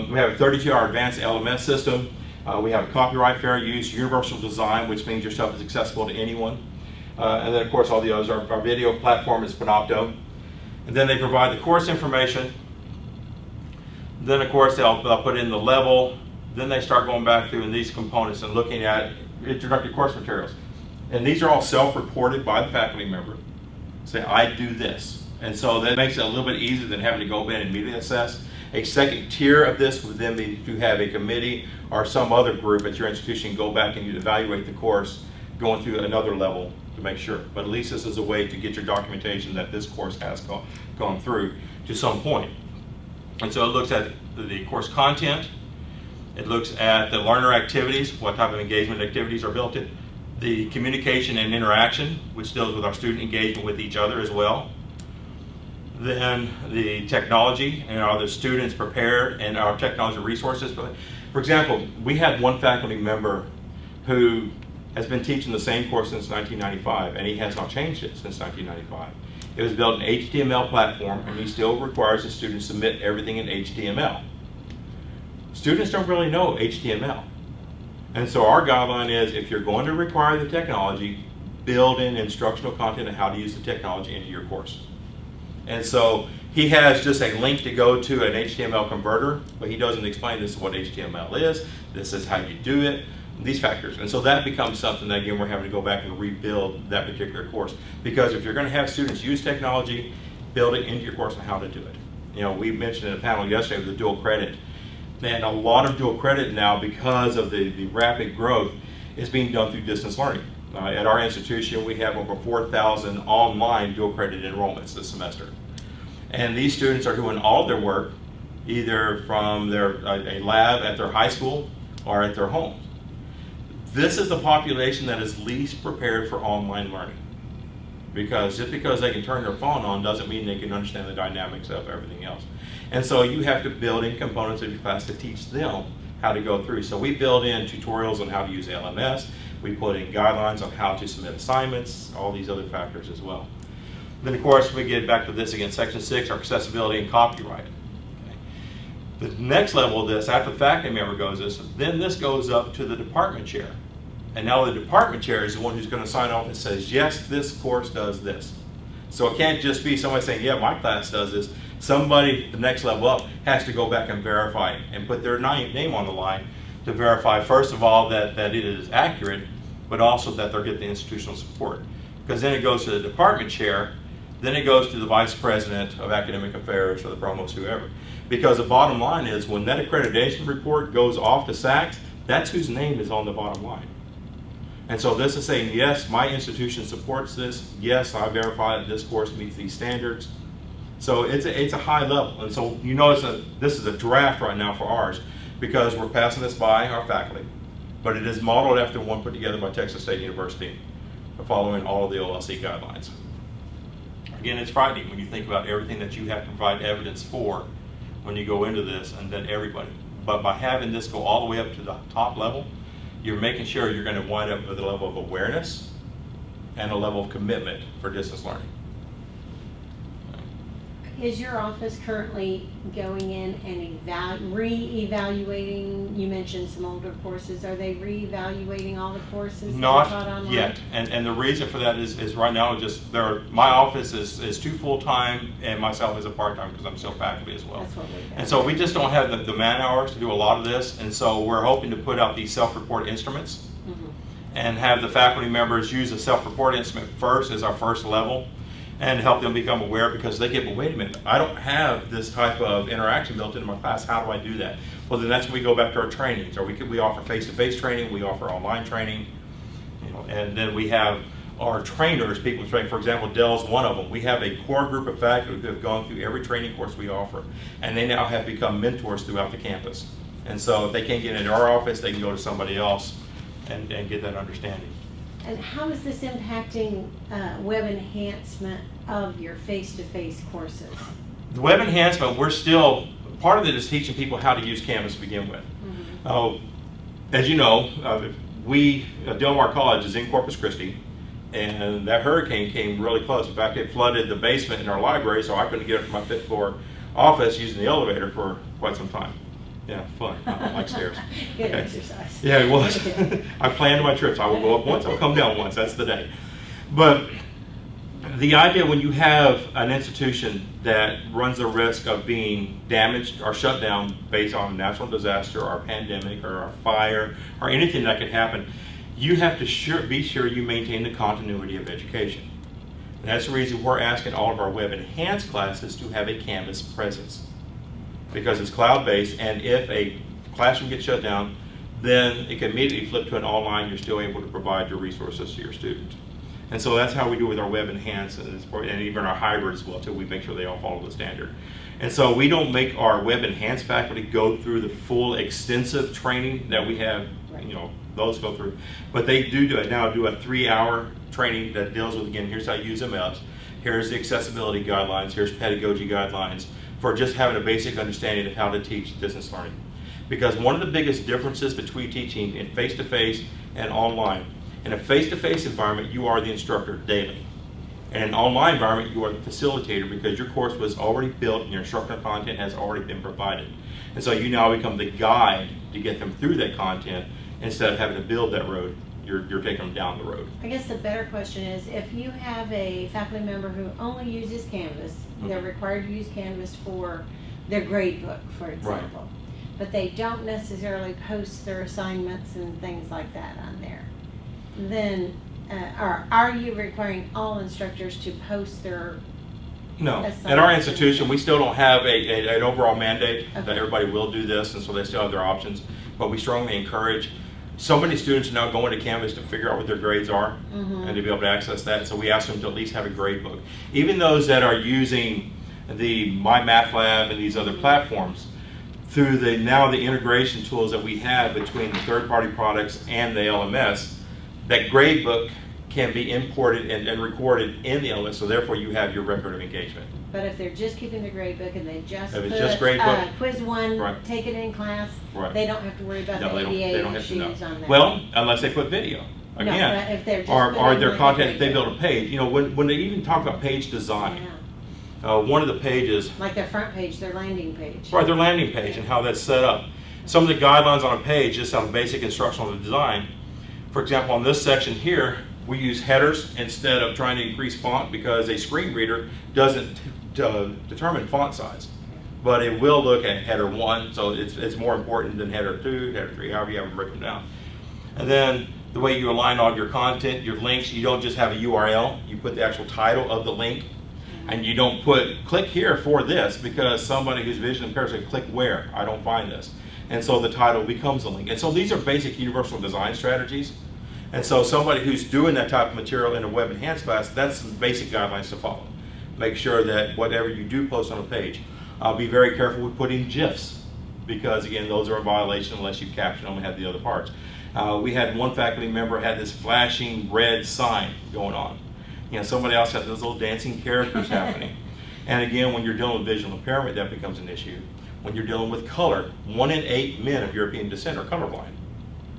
We have a 32-hour advanced LMS system. We have a copyright fair use, universal design, which means your stuff is accessible to anyone. And then of course all the others. Our video platform is Panopto. And then they provide the course information. Then of course they'll put in the level. Then they start going back through in these components and looking at introductory course materials. And these are all self-reported by the faculty member. Say, I do this. And so that makes it a little bit easier than having to go in and immediately assess. A second tier of this would then be to have a committee or some other group at your institution go back and you evaluate the course going through another level to make sure. But at least this is a way to get your documentation that this course has gone through to some point. And so it looks at the course content. It looks at the learner activities, what type of engagement activities are built in. The communication and interaction, which deals with our student engagement with each other as well. Then the technology, and are the students prepared, and our technology resources. For example, we had one faculty member who has been teaching the same course since 1995, and he has not changed it since 1995. It was built in an HTML platform, and he still requires the students to submit everything in HTML. Students don't really know HTML. And so our guideline is, if you're going to require the technology, build in instructional content on how to use the technology into your course. And so he has just a link to go to an HTML converter, but he doesn't explain this is what HTML is, this is how you do it, these factors. And so that becomes something that, again, we're having to go back and rebuild that particular course. Because if you're going to have students use technology, build it into your course on how to do it. You know, we mentioned in a panel yesterday with the dual credit. And a lot of dual credit now, because of the rapid growth, is being done through distance learning. At our institution, we have over 4,000 online dual credit enrollments this semester. And these students are doing all their work either from a lab at their high school or at their home. This is the population that is least prepared for online learning. Because just because they can turn their phone on doesn't mean they can understand the dynamics of everything else. And so you have to build in components of your class to teach them how to go through. So we build in tutorials on how to use LMS. We put in guidelines on how to submit assignments, all these other factors as well. Then of course we get back to this again, section 6, our accessibility and copyright. Okay. The next level of this, after the faculty member goes this, then this goes up to the department chair. And now the department chair is the one who's going to sign off and says, yes, this course does this. So it can't just be somebody saying, yeah, my class does this. Somebody, the next level up, has to go back and verify and put their name on the line to verify, first of all, that it is accurate, but also that they'll get the institutional support. Because then it goes to the department chair, then it goes to the vice president of academic affairs or the provost, whoever. Because the bottom line is, when that accreditation report goes off to SACS, that's whose name is on the bottom line. And so this is saying, yes, my institution supports this. Yes, I verify that this course meets these standards. So it's a high level. And so you notice that this is a draft right now for ours because we're passing this by our faculty. But it is modeled after one put together by Texas State University, following all of the OLC guidelines. Again, it's frightening when you think about everything that you have to provide evidence for when you go into this, and then everybody. But by having this go all the way up to the top level, you're making sure you're going to wind up with a level of awareness and a level of commitment for distance learning. Is your office currently going in and re-evaluating? You mentioned some older courses. Are they re-evaluating all the courses that are taught online? Not yet. And the reason for that is right now just my office is 2 full-time and myself is a part-time because I'm still faculty as well. That's what we've done. And so we just don't have the man hours to do a lot of this. And so we're hoping to put out these self-report instruments and have the faculty members use a self-report instrument first as our first level. and help them become aware, because they get, well, wait a minute, I don't have this type of interaction built into my class. How do I do that? Well, then that's when we go back to our trainings, or we offer face-to-face training, we offer online training, and then we have our trainers, people train. For example, Dell's one of them. We have a core group of faculty who have gone through every training course we offer, and they now have become mentors throughout the campus. And so if they can't get into our office, they can go to somebody else and get that understanding. And how is this impacting web enhancement of your face-to-face courses? The web enhancement, we're still, part of it is teaching people how to use Canvas to begin with. As you know, Del Mar College is in Corpus Christi, and that hurricane came really close. In fact, it flooded the basement in our library, so I couldn't get up to my 5th floor office using the elevator for quite some time. Yeah, fun. I don't like stairs. Good exercise. Yeah, it was. I planned my trips. I will go up once, I'll come down once. That's the day. But the idea, when you have an institution that runs the risk of being damaged or shut down based on a natural disaster or a pandemic or a fire or anything that could happen, you have to be sure you maintain the continuity of education. And that's the reason we're asking all of our web enhanced classes to have a Canvas presence, because it's cloud-based, and if a classroom gets shut down, then it can immediately flip to an online. You're still able to provide your resources to your students. And so that's how we do with our web enhanced, and even our hybrid as well too. We make sure they all follow the standard. And so we don't make our web enhanced faculty go through the full extensive training that we have, those go through. But they do a 3-hour training that deals with, again, here's how you use MS, here's the accessibility guidelines, here's pedagogy guidelines, for just having a basic understanding of how to teach distance learning. Because one of the biggest differences between teaching in face-to-face and online, in a face-to-face environment, you are the instructor daily. In an online environment, you are the facilitator, because your course was already built and your instructional content has already been provided. And so you now become the guide to get them through that content. Instead of having to build that road, you're taking them down the road. I guess the better question is, if you have a faculty member who only uses Canvas, they're required to use Canvas for their grade book, for example, but they don't necessarily post their assignments and things like that on there, then are you requiring all instructors to post their No. At our institution, we still don't have an overall mandate that everybody will do this, and so they still have their options, but we strongly encourage. So many students are now going to Canvas to figure out what their grades are and to be able to access that. So we ask them to at least have a grade book. Even those that are using the MyMathLab and these other platforms, through the integration tools that we have between the third-party products and the LMS, that grade book can be imported and recorded in the LMS. So therefore, you have your record of engagement. But if they're just keeping the grade book and they just If it's put just grade book, quiz 1, right. take it in class, Right. they don't have to worry about the they ADA don't have to know. issues on that. Well, unless they put video. Again, no, but if they're just or putting their like content, a if they grade build a page, when they even talk about page design, yeah. one of the pages, Like their front page, their landing page. right, their landing page and how that's set up. Some of the guidelines on a page, just on basic instructional design. For example, on this section here, we use headers instead of trying to increase font, because a screen reader doesn't determine font size, but it will look at header 1, so it's more important than header 2, header 3, however you have them written down. And then the way you align all your content, your links, you don't just have a URL, you put the actual title of the link, and you don't put click here for this, because somebody who's vision impaired said click where, I don't find this. And so the title becomes a link. And so these are basic universal design strategies. And so somebody who's doing that type of material in a web enhanced class, that's some basic guidelines to follow. Make sure that whatever you do post on a page, be very careful with putting GIFs, because again, those are a violation unless you caption them and have the other parts. We had one faculty member had this flashing red sign going on. Somebody else had those little dancing characters happening. And again, when you're dealing with visual impairment, that becomes an issue. When you're dealing with color, 1 in 8 men of European descent are colorblind,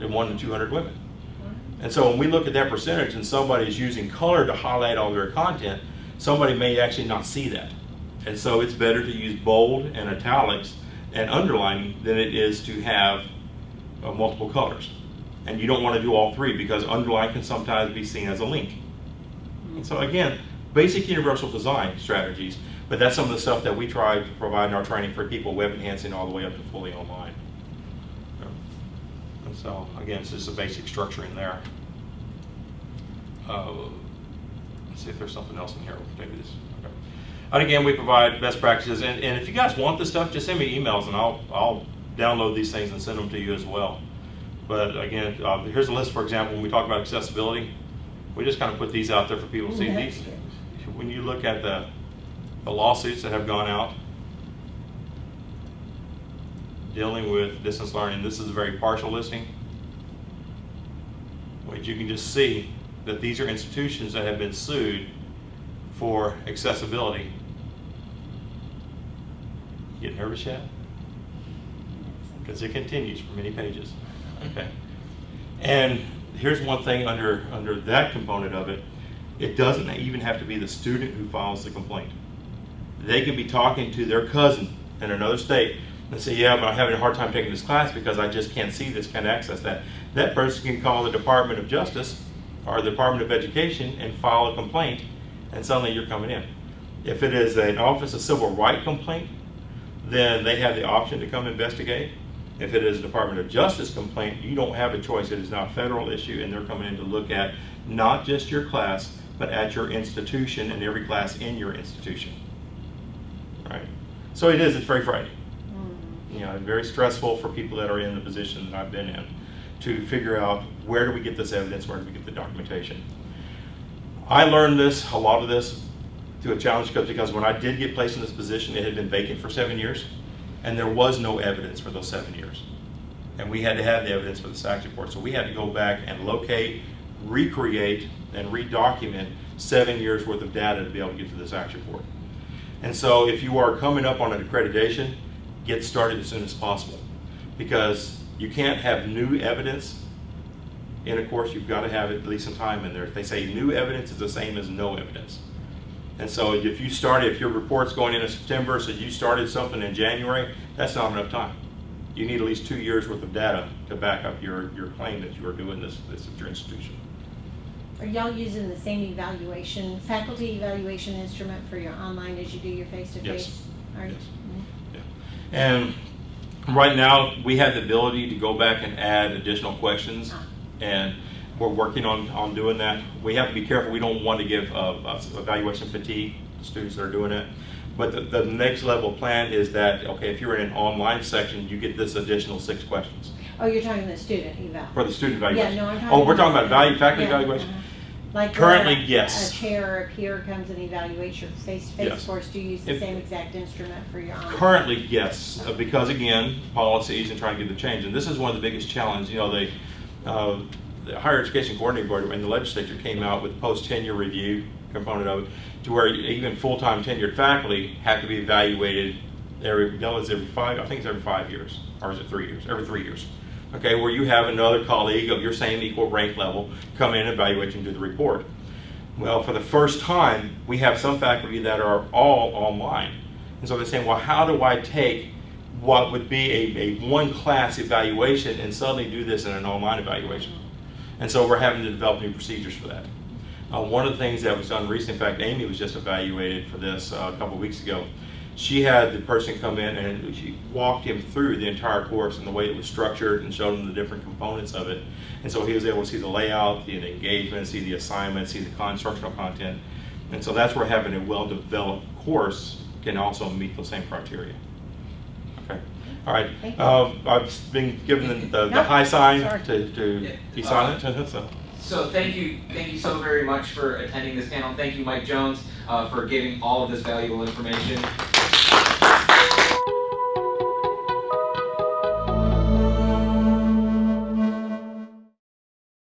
and 1 in 200 women. And so when we look at that percentage and somebody's using color to highlight all their content, somebody may actually not see that. And so it's better to use bold and italics and underlining than it is to have multiple colors. And you don't want to do all 3, because underline can sometimes be seen as a link. And so again, basic universal design strategies, but that's some of the stuff that we try to provide in our training for people web enhancing all the way up to fully online. And so again, it's just a basic structure in there. Let's see if there's something else in here. Maybe this. Okay. And again, we provide best practices. And if you guys want this stuff, just send me emails and I'll download these things and send them to you as well. But again, here's a list, for example, when we talk about accessibility. We just kind of put these out there for people to see. These, when you look at the lawsuits that have gone out dealing with distance learning, this is a very partial listing. But you can just see that these are institutions that have been sued for accessibility. You get nervous yet? Because it continues for many pages. Okay. And here's one thing under that component of it. It doesn't even have to be the student who files the complaint. They can be talking to their cousin in another state and say, yeah, but I'm having a hard time taking this class because I just can't see this, can't access that. That person can call the Department of Justice or the Department of Education and file a complaint, and suddenly you're coming in. If it is an Office of Civil Rights complaint, then they have the option to come investigate. If it is a Department of Justice complaint, you don't have a choice. It is not a federal issue, and they're coming in to look at not just your class, but at your institution and every class in your institution. Right? So it's very frightening. You know, very stressful for people that are in the position that I've been in to figure out where do we get this evidence, where do we get the documentation. I learned a lot of this through a challenge coach, because when I did get placed in this position, it had been vacant for 7 years, and there was no evidence for those 7 years. And we had to have the evidence for the SACS report, so we had to go back and locate, recreate, and redocument 7 years worth of data to be able to get to the SACS report. And so if you are coming up on an accreditation, get started as soon as possible, because you can't have new evidence in a course. You've got to have at least some time in there. They say new evidence is the same as no evidence. And so if your report's going in September, so you started something in January, that's not enough time. You need at least 2 years worth of data to back up your claim that you are doing this at your institution. Are y'all using the same faculty evaluation instrument for your online as you do your face-to-face? Yes. Are you? Yes. And right now, we have the ability to go back and add additional questions, and we're working on doing that. We have to be careful. We don't want to give evaluation fatigue to students that are doing it. But the next level plan is that, okay, if you're in an online section, you get this additional 6 questions. Oh, you're talking the student eval. For the student evaluation. Yeah, no, I'm talking we're talking about faculty evaluation? Like currently, yes. A chair or a peer comes and evaluates your face-to-face Yes. course. Do you use the same exact instrument for your online? Currently, yes, because again, policies and trying to get the change. And this is one of the biggest challenges. You know, the Higher Education Coordinating Board and the legislature came out with post-tenure review component of it, to where even full-time tenured faculty have to be evaluated every 5 years, or is it 3 years? Every 3 years. Okay, where you have another colleague of your same equal rank level come in and evaluate you and do the report. Well, for the first time, we have some faculty that are all online. And so they're saying, well, how do I take what would be a one-class evaluation and suddenly do this in an online evaluation? And so we're having to develop new procedures for that. One of the things that was done recently, in fact, Amy was just evaluated for this a couple of weeks ago. She had the person come in and she walked him through the entire course and the way it was structured and showed him the different components of it. And so he was able to see the layout, the engagement, see the assignments, see the instructional content. And so that's where having a well-developed course can also meet those same criteria. Okay. All right. I've been given the high sign to be silent. So thank you so very much for attending this panel. Thank you, Mike Jones, for giving all of this valuable information.